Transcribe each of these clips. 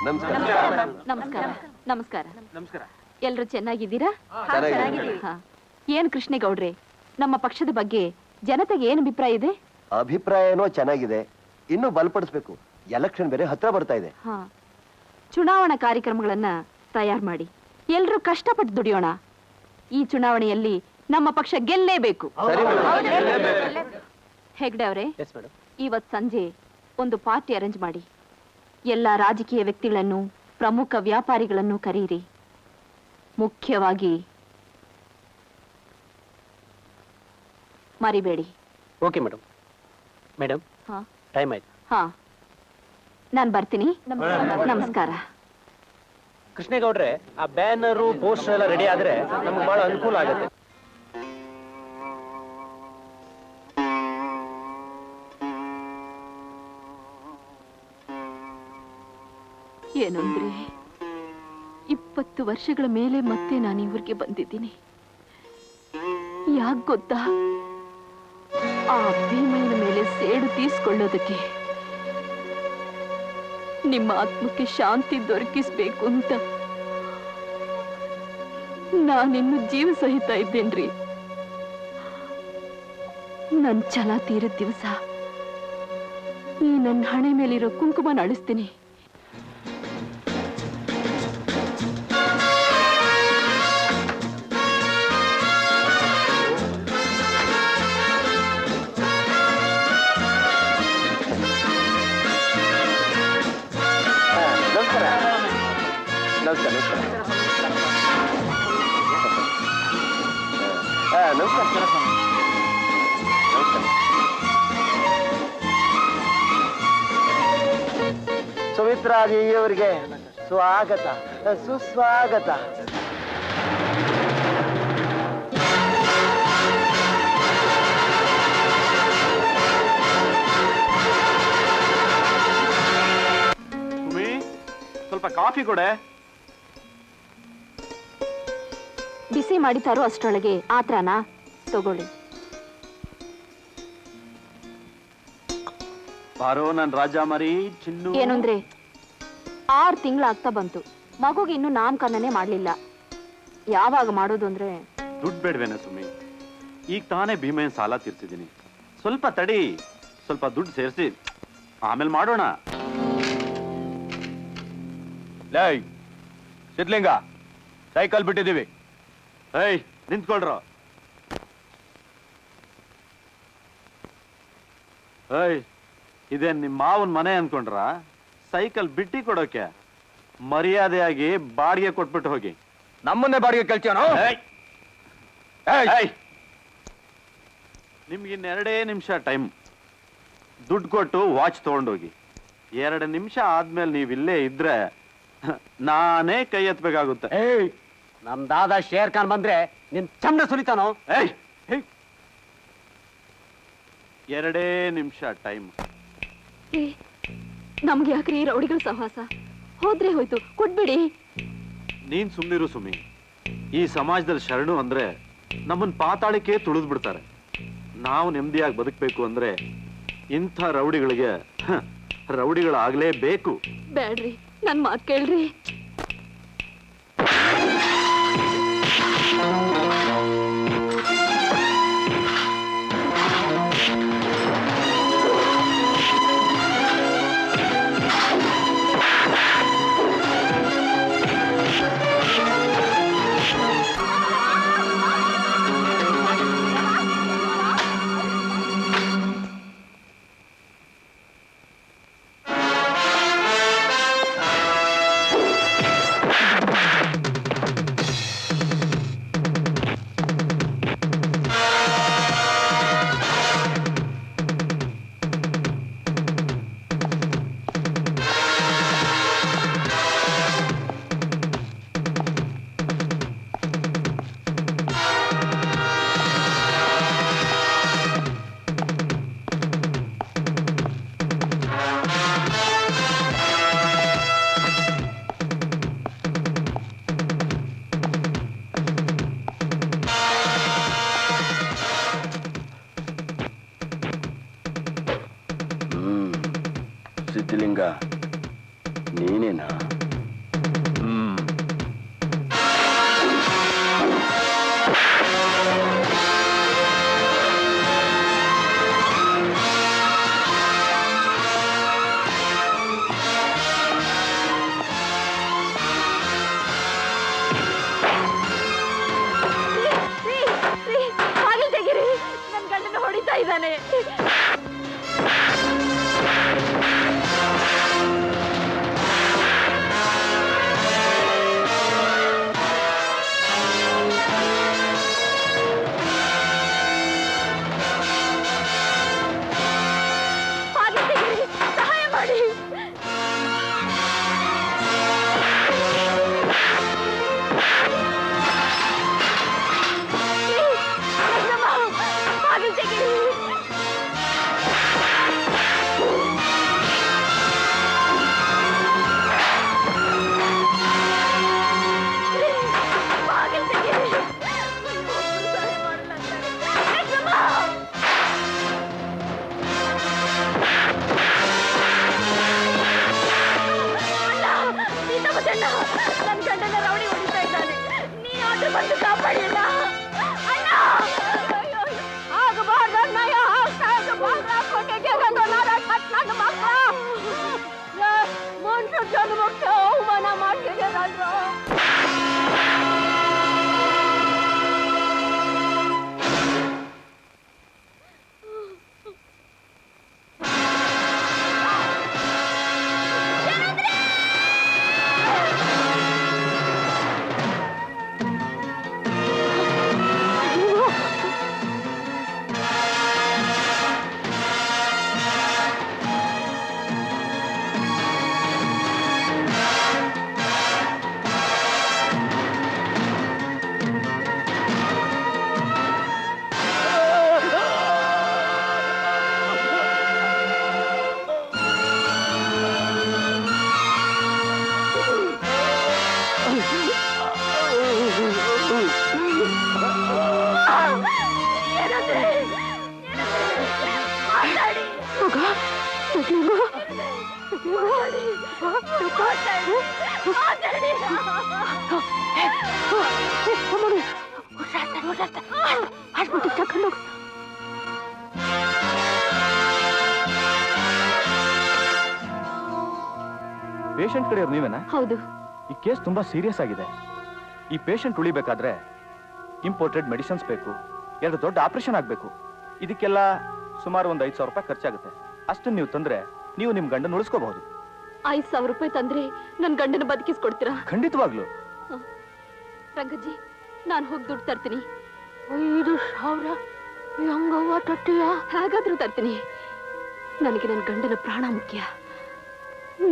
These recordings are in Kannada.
ನಮಸ್ಕಾರ. ನಮಸ್ಕಾರ. ನಮಸ್ಕಾರ. ಎಲ್ರು ಚೆನ್ನಾಗಿದ್ದೀರಾ? ಏನ್ ಕೃಷ್ಣೇಗೌಡ್ರೆ, ನಮ್ಮ ಪಕ್ಷದ ಬಗ್ಗೆ ಜನತೆಗೆ ಏನ್ ಅಭಿಪ್ರಾಯ ಇದೆ? ಅಭಿಪ್ರಾಯ ಏನೋ ಚೆನ್ನಾಗಿದೆ, ಇನ್ನು ಬಲಪಡಿಸಬೇಕು. ಎಲೆಕ್ಷನ್ ಬೇರೆ ಹತ್ರ ಬರ್ತಾ ಇದೆ. ಚುನಾವಣಾ ಕಾರ್ಯಕ್ರಮಗಳನ್ನ ತಯಾರು ಮಾಡಿ ಎಲ್ರು ಕಷ್ಟಪಟ್ಟು ದುಡಿಯೋಣ. ಈ ಚುನಾವಣೆಯಲ್ಲಿ ನಮ್ಮ ಪಕ್ಷ ಗೆಲ್ಲೇಬೇಕು. ಹೆಗ್ಡೆ ಅವರೇ, ಇವತ್ ಸಂಜೆ ಒಂದು ಪಾರ್ಟಿ ಅರೇಂಜ್ ಮಾಡಿ. ಎಲ್ಲ ರಾಜಕೀಯ ವ್ಯಕ್ತಿಗಳನ್ನು, ಪ್ರಮುಖ ವ್ಯಾಪಾರಿಗಳನ್ನು ಕರೆಯಿರಿ. ಮುಖ್ಯವಾಗಿ ಮರಿಬೇಡಿ. Okay madam. ಮೇಡಮ್, ಟೈಮ್ ಆಯ್ತು. ನಾನು ಬರ್ತೀನಿ. ನಮಸ್ಕಾರ. ಕೃಷ್ಣೇಗೌಡ್ರೆ, ಆ ಬ್ಯಾನರು ಪೋಸ್ಟರ್ ಎಲ್ಲ ರೆಡಿ ಆದ್ರೆ ನಮ್ಗೆ ಬಹಳ ಅನುಕೂಲ ಆಗುತ್ತೆ. ಏನಂದ್ರೆ 20 ವರ್ಷಗಳ ಮೇಲೆ ಮತ್ತೆ ನಾನು ಇವ್ರಿಗೆ ಬಂದಿದ್ದೀನಿ. ಯಾಕೆ ಗೊತ್ತಾ? ಆ ಭೀಮಯ್ಯನ ಮೇಲೆ ಸೇಡು ತೀರಿಸಿಕೊಳ್ಳೋದಕ್ಕೆ, ನಿಮ್ಮ ಆತ್ಮಕ್ಕೆ ಶಾಂತಿ ದೊರಕಿಸ್ಬೇಕು ಅಂತ ನಾನಿನ್ನು ಜೀವ ಸಹಿತ ಇದ್ದೇನ್ರಿ. ನನ್ ಛಲ ತೀರಿದ ದಿವಸ ಈ ನನ್ನ ಹಣೆ ಮೇಲಿರೋ ಕುಂಕುಮ ಅಳಿಸ್ತೀನಿ. ಸುಮಿತ್ರಾಜಿಯವರಿಗೆ ಸ್ವಾಗತ, ಸುಸ್ವಾಗತ. ಸ್ವಲ್ಪ ಕಾಫಿ ಕೊಡೆ. ಬಿಸಿ ಮಾಡಿ ತರೋ ಅಷ್ಟರೊಳಗೆ ಆತ್ರನಾ? ತಗೊಳ್ಳಿ. ಬಾರೋ ನನ್ ರಾಜ ಮರಿ ಚಿನ್ನು. ಏನಂದ್ರೆ 6 ತಿಂಗಳಾಗ್ತಾ ಬಂತು, ಮಗುಗೆ ಇನ್ನು ನಾಮಕರಣನೇ ಮಾಡ್ಲಿಲ್ಲ. ಯಾವಾಗ ಮಾಡೋದು ಅಂದ್ರೆ? ದುಡ್ಡು ಬೇಡವೇನ ಸುಮ್ಮಿ? ಈಗ ತಾನೇ ಭೀಮಯ್ಯನ ಸಾಲ ತೀರ್ಸಿದೀನಿ. ಸ್ವಲ್ಪ ತಡಿ, ಸ್ವಲ್ಪ ದುಡ್ಡು ಸೇರಿಸಿ ಆಮೇಲೆ ಮಾಡೋಣ. ಲೈ ಸಿದ್ಲಿಂಗ, ಸೈಕಲ್ ಬಿಟ್ಟಿದೀವಿ. ಏಯ್ ನಿಂತ್ಕೊಳ್ರ. ಏಯ್ ಇದೇನ್ ನಿಮ್ಮ ಮಾವನ್ ಮನೆ ಅನ್ಕೊಂಡ್ರ? ಸೈಕಲ್ ಬಿಟ್ಟಿ ಕೊಡೋಕೆ ಮರ್ಯಾದೆಯಾಗಿ ಬಾಡಿಗೆ ಕೊಟ್ಬಿಟ್ಟು ಹೋಗಿ. ನಮ್ಮನ್ನೇ ಬಾಡಿಗೆ ಕೇಳ್ತೀವನೋ? ನಿಮ್ಗಿನ್ 2 ನಿಮಿಷ ಟೈಮ್. ದುಡ್ಡು ಕೊಟ್ಟು ವಾಚ್ ತಗೊಂಡೋಗಿ. 2 ನಿಮಿಷ ಆದ್ಮೇಲೆ ನೀವಿಲ್ಲೇ ಇದ್ರೆ ನಾನೇ ಕೈ ಎತ್ತಬೇಕಾಗುತ್ತೆ. ನಮ್ ದಾದಾ ಶೇರ್ ಖಾನ್ ಬಂದ್ರೆ ನಿನ್ ಚಂಡ ಸುಲಿತಾನೋ? 2 ನಿಮಿಷ ಟೈಮ್. ನಮ್ಗೆ ಯಾಕ್ರಿ ರೌಡಿಗಳ ಸಹವಾಸ? ಹೋದ್ರೆ ಹೋಯ್ತು, ಕೊಟ್ಬಿಡಿ. ನೀನ್ ಸುಮ್ನಿರು ಸುಮ್ಮಿ. ಈ ಸಮಾಜದಲ್ಲಿ ಶರಣು ಅಂದ್ರೆ ನಮ್ಮನ್ ಪಾತಾಳಕ್ಕೆ ತುಳಿದ್ ಬಿಡ್ತಾರೆ. ನಾವು ನೆಮ್ಮದಿಯಾಗಿ ಬದುಕಬೇಕು ಅಂದ್ರೆ ಇಂಥ ರೌಡಿಗಳಿಗೆ ರೌಡಿಗಳಾಗ್ಲೇಬೇಕು. ಬೇಡ್ರಿ, ನನ್ ಮಾತ್ ಕೇಳ್ರಿ. ಸಿದ್ಧಲಿಂಗ, ನೀನೇನಾ? ಯಾರಾದ್ರೂ ಬಂದು ಕಾಪಾಡಿ ಅಣ್ಣ. ಅಣ್ಣ! ಅಯ್ಯೋ, ಆಗಬಾರ್ದಣ್ಣಯ್ಯ, ಆಗ್ತಾ ಇದ್ದ ಬಾಗ್ಲ ಹಾಕ್ಕೊಟ್ಟಿದ್ದೆ ಗಂಡು ನಾರಾಯಣ ಭಟ್ ನನ್ನ ಮಕ್ಳು. ಮನುಷ್ಯ ಜನ್ಮಕ್ಕೆ ಅವಮಾನ ಮಾಡ್ತಿದ್ದೆ ಗಂಡು. ಪೇಷಂಟ್ ಕಡೆಯವ್ರು ನೀವೇನಾ? ಹೌದು. ಈ ಕೇಸ್ ತುಂಬಾ ಸೀರಿಯಸ್ ಆಗಿದೆ. ಈ ಪೇಷಂಟ್ ಉಳಿಬೇಕಾದ್ರೆ ಇಂಪೋರ್ಟೆಡ್ ಮೆಡಿಸಿನ್ಸ್ ಬೇಕು, 2 ದೊಡ್ಡ ಆಪರೇಷನ್ ಆಗ್ಬೇಕು. ಇದಕ್ಕೆಲ್ಲ ಸುಮಾರು ಒಂದು 5,000 ರೂಪಾಯಿ ಖರ್ಚಾಗುತ್ತೆ. ಅಷ್ಟನ್ನು ನೀವು ತಂದ್ರೆ ನೀವು ನಿಮ್ ಗಂಡನ ಉಳಿಸ್ಕೋಬಹುದು. 5,000 ರೂಪಾಯಿ ತಂದ್ರೆ ನನ್ ಗಂಡನ ಬದುಕಿಸ್ಕೊಡ್ತೀರಾ? ಖಂಡಿತವಾಗ್ಲು. ರಂಗಜ್ಜಿ, ನಾನು ಹೋಗಿ ದುಡ್ಡು ತರ್ತೀನಿ. 5,000 ಹೆಂಗವ್ವ ತರ್ತೀಯ? ಹಾಗಾದ್ರೂ ತರ್ತೀನಿ. ನನಗೆ ನನ್ನ ಗಂಡನ ಪ್ರಾಣ ಮುಖ್ಯ,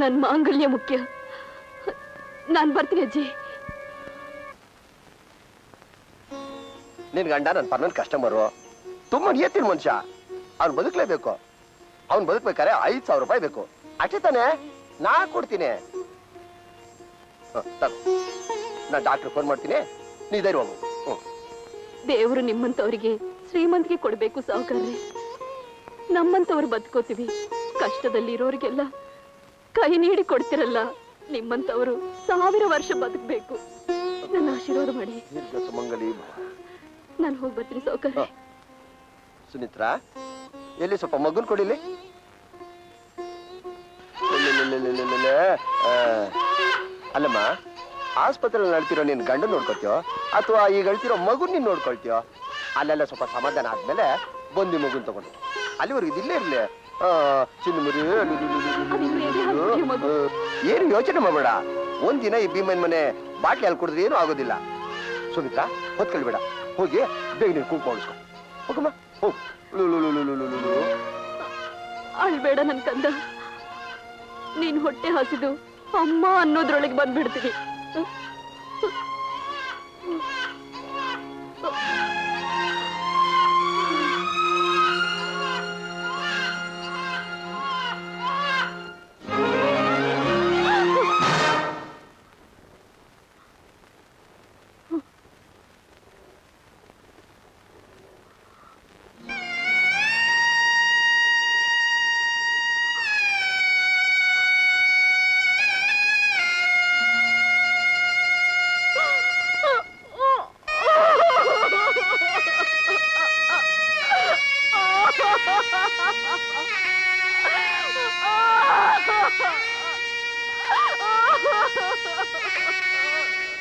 ನನ್ನ ಮಾಂಗಲ್ಯ ಮುಖ್ಯ. ನಾನು ಬರ್ತೀನಿ ಅಜ್ಜಿ. ನಿನ್ ಗಂಡ ನನ್ನ ಪರ್ಮನೆಂಟ್ ಕಸ್ಟಮರು, ತುಂಬಾ ನಿಯತ್ತಿನ ಮನುಷ್ಯ. ಅವ್ನು ಬದುಕಲೇಬೇಕು. ಅವ್ನು ಬದುಕ್ಬೇಕಾದ್ರೆ 5,000 ರೂಪಾಯಿ ಬೇಕು. ಅಷ್ಟೇ ತಾನೆ? ನಾ ಕೊಡ್ತೀನಿ. ನಾ ಡಾಕ್ಟರ್ ಫೋನ್ ಮಾಡ್ತೀನಿ, ನೀ ಧೈರ್ಯ ಹೋಗು. ದೇವರು ನಿಮ್ಮಂತವರಿಗೆ ಶ್ರೀಮಂತಿಗೆ ಕೊಡ್ಬೇಕು ಸಾವುಕಾರ್ರೆ. ನಮ್ಮಂತವ್ರು ಬದುಕೋತೀವಿ, ಕಷ್ಟದಲ್ಲಿರೋರಿಗೆಲ್ಲ ಕೈ ನೀಡಿ ಕೊಡ್ತಿರಲ್ಲ. ನಿಮ್ಮಂತವರು 1000 ವರ್ಷ ಬದುಕಬೇಕು. ನನ್ನ ಆಶೀರ್ವಾದ ಮಾಡಿ. ಸುಮಂಗಲಿ. ನಾನು ಹೋಗಿ ಬರ್ತೀನಿ ಸಾವುಕಾರ್ರೆ. ಸುಮಿತ್ರಾ, ಎಲ್ಲಿ ಸ್ವಲ್ಪ ಮಗುನ್ ಕೊಡಿಲಿ. ಅಲ್ಲಮ್ಮ, ಆಸ್ಪತ್ರೆ ನಡ್ತಿರೋ ನಿನ್ ಗಂಡು ನೋಡ್ಕೊಳ್ತೀಯೋ ಅಥವಾ ಈಗ ಹೇಳ್ತಿರೋ ಮಗುನ್ ನೀನ್ ನೋಡ್ಕೊಳ್ತೀಯೋ? ಅಲ್ಲೆಲ್ಲ ಸ್ವಲ್ಪ ಸಮಾಧಾನ ಆದ್ಮೇಲೆ ಬಂದಿ ಮಗುನ್ ತಗೊಂಡು ಅಲ್ಲಿವರೆಗೂ ಇದಿಲ್ಲೇ ಇರ್ಲಿ. ಏನು ಯೋಚನೆ ಮಾಡಬೇಡ. ಒಂದಿನ ಈ ಭೀಮನ್ ಮನೆ ಬಾಟ್ಲಿ ಅಲ್ಲಿ ಕುಡಿದ್ರೆ ಏನು ಆಗೋದಿಲ್ಲ. ಸುಮಿತ್ರಾ, ಹೊತ್ಕೊಳ್ಬೇಡ. ಹೋಗಿ ಬೇಗ ನೀನು ಕುಂಕುಮ ಹೊಡಿಸ್ಕೊ. ಹೋಗಮ್ಮ, ಹೋಗು. ಅಳ್ಬೇಡ ನನ್ ಕಂದ. ನೀನ್ ಹೊಟ್ಟೆ ಹಸಿದು ಅಮ್ಮ ಅನ್ನೋದ್ರೊಳಗೆ ಬಂದ್ಬಿಡ್ತೀನಿ.